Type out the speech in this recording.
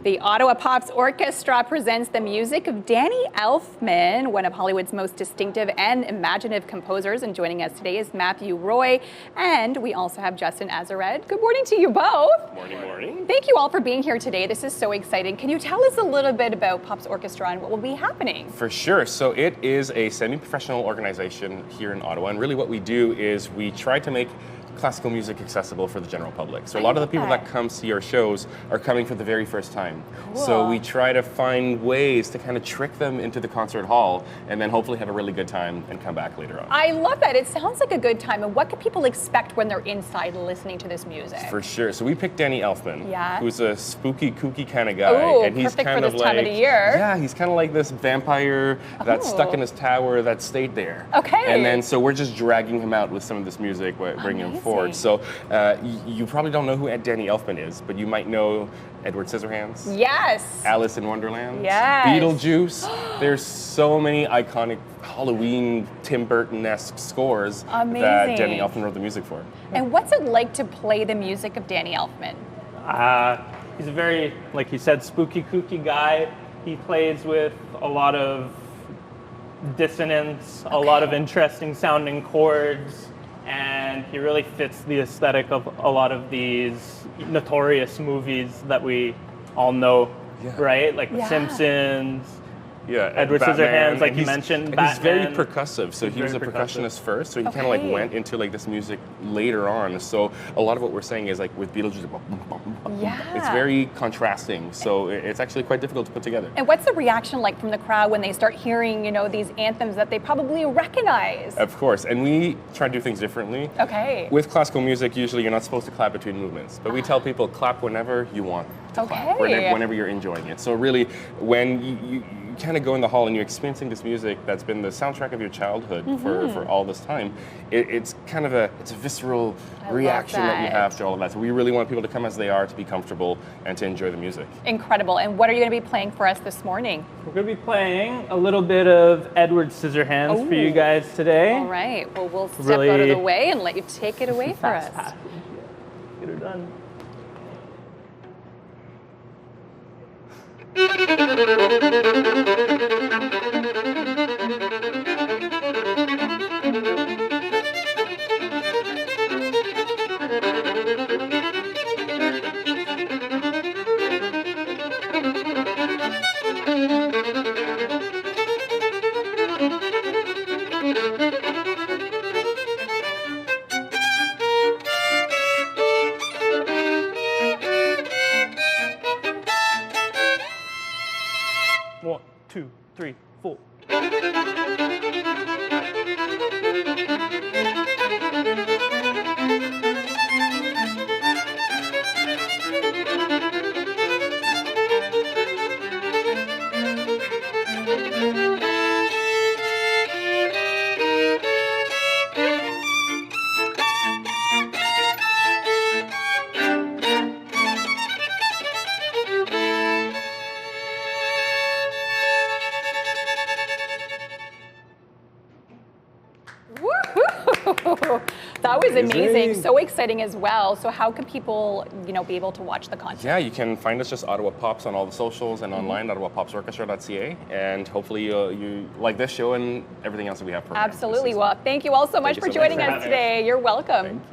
The Ottawa Pops Orchestra presents the music of Danny Elfman, one of Hollywood's most distinctive and imaginative composers. And joining us today is Matthew Roy, and we also have Justin Azared. Good morning to you both. Morning, morning. Thank you all for being here today. This is so exciting. Can you tell us a little bit about Pops Orchestra and what will be happening? For sure. So it is a semi-professional organization here in Ottawa, and really what we do is we try to make classical music accessible for the general public. So a lot of the people that come see our shows are coming for the very first time. Cool. So we try to find ways to kind of trick them into the concert hall and then hopefully have a really good time and come back later on. I love that. It sounds like a good time. And what can people expect when they're inside listening to this music? For sure. So we picked Danny Elfman, Yeah. who's a spooky, kooky kind of guy. Ooh, and he's perfect kind for of this like, time of the year. Yeah, he's kind of like this vampire that's stuck Oh. in his tower that stayed there. Okay. And then so we're just dragging him out with some of this music, bringing him forward. Amazing. So you probably don't know who Danny Elfman is, but you might know Edward Scissorhands. Yes. Alice in Wonderland. Yes. Beetlejuice. There's so many iconic Halloween Tim Burton-esque scores Amazing. that Danny Elfman wrote the music for. And what's it like to play the music of Danny Elfman? He's a very, like he said, spooky, kooky guy. He plays with a lot of dissonance, a lot of interesting sounding chords, and he really fits the aesthetic of a lot of these notorious movies that we all know, right? Like The Simpsons. Yeah, Edward Batman, Scissorhands, like you mentioned, He's very Batman. percussive, so he was a very percussionist first, so he kind of Okay. like went into like this music later on. So a lot of what we're saying is like with Beetlejuice, it's very contrasting, so it's actually quite difficult to put together. And what's the reaction like from the crowd when they start hearing, these anthems that they probably recognize? Of course, and we try to do things differently. Okay. With classical music, usually you're not supposed to clap between movements, but we tell people clap whenever you want to clap, Okay. whenever you're enjoying it. So really, when you kind of go in the hall and you're experiencing this music that's been the soundtrack of your childhood for all this time, it's kind of a visceral reaction that you have to all of that. So we really want people to come as they are, to be comfortable, and to enjoy the music. Incredible. And what are you going to be playing for us this morning? We're going to be playing a little bit of Edward Scissorhands for you guys today. All right. Well, we'll step Really out of the way and let you take it away for us. Get her done. One, two, three, four. Woohoo! That was amazing. So exciting as well. So how can people, be able to watch the concert? Yeah, you can find us just Ottawa Pops on all the socials and online, ottawapopsorchestra.ca, and hopefully you like this show and everything else that we have programmed. Absolutely. Well, thank you all so much you for so much joining for us having us. today. You're welcome. Thank you.